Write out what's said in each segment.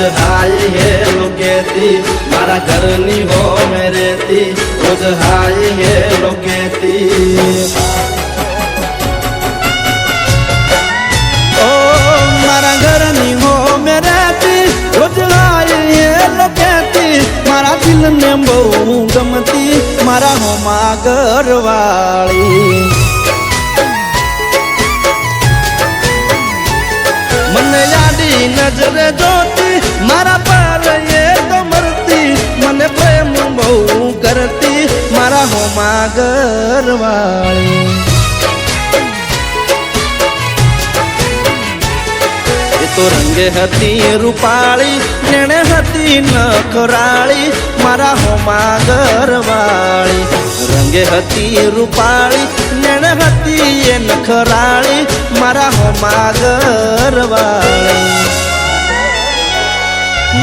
रोज hi hello कहती मारा घरनी हो में रहती रोज हाय हेलो कहती ओ मारा घरनी हो में रहती रोज हाय हेलो कहती मारा दिल ने बहु गमती मारा होमा घरवाली मन यादी नजर जोती मारा पर ये तो मरती मन प्रेम बहु करती मारा होमा घरवाली ये तो रंगे हती रूपाली नेणे हती नखराली मारा होमा घरवाली रंगे हती रूपाली नेणे हती ये नखराली मारा होमा घरवाली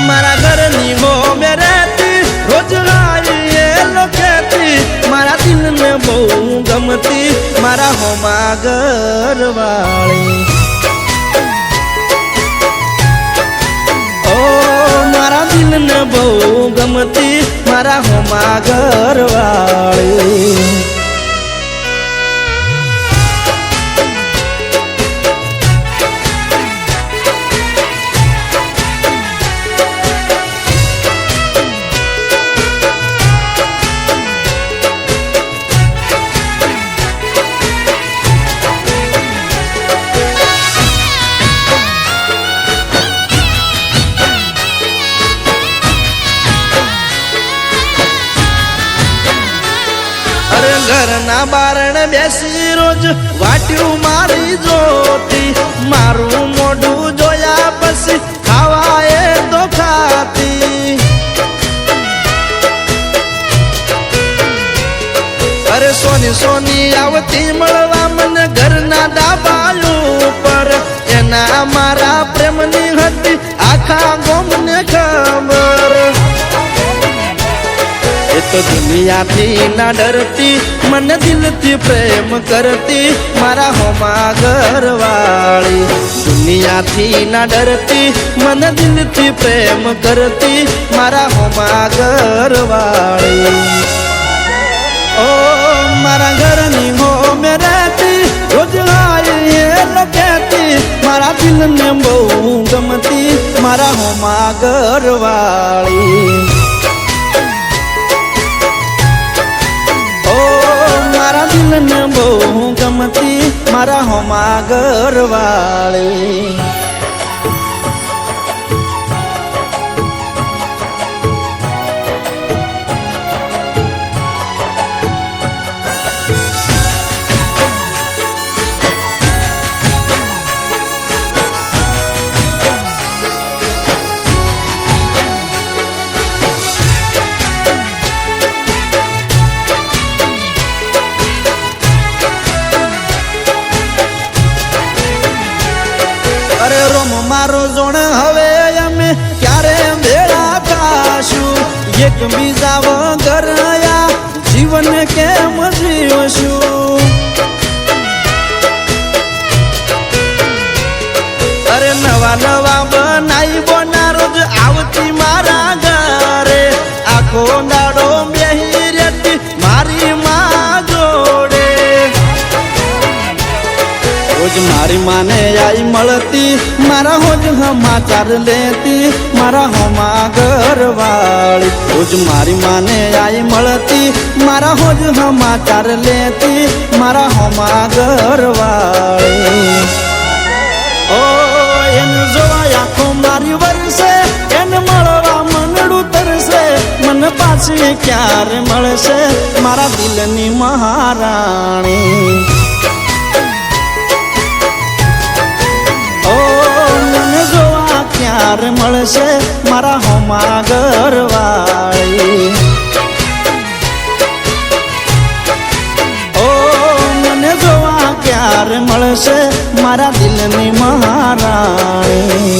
मारा घरनी हो में रहती रोज हाय हेलो कहती मारा दिल ने बहु गमती मारा होमा घरवाली ओ मारा दिल ने बहु गमती मारा होमा घरवाली घरना बारण बेसी रोज वाट्यू मारी जोती मारू मोढू जोया पसी खावाए तो खाती अरे सोनी सोनी आवती मळवा मन घरना डाबालू पर एना मारा प्रेमनी हती आखा गोमने खबर तो दुनिया थी ना डरती मन दिल थी प्रेम करती मारा होमा घरवाली दुनिया थी ना डरती मन दिल थी प्रेम करती मारा होमा घरवाली ओ मारा घरनी हो में रहती रोज हाय हेलो कहती मारा दिल ने बहु गमती मारा होमा घरवाली मारा दिल ने बहु गमती मारा होमा घरवाली अरे रोम मारो जोण हवे अमे क्यारे भेड़ा थाशु एक बीजा वगर या जीवन केम जीवशु अरे नवा नवा बनाई बोना रोज आवती मारा घरे आखो दाड़ो बेही रहती मारी माँ जोड़े रोज मारी माने आई मलती मारा होज समाचार लेती मारा होमा घरवाली रोज मारी माने आई मलती मारा होज समाचार लेती मारा होमा घरवाली ओ एन जोवा आखो मारी वरसे एन मळवा मनडू तरसे मन पाछी क्यारे मळसे मारा दिलनी महाराणी क्यार मळसे मारा होमा घरवाली ओ मने जोवा क्यार मळसे मारा दिलनी महाराणी।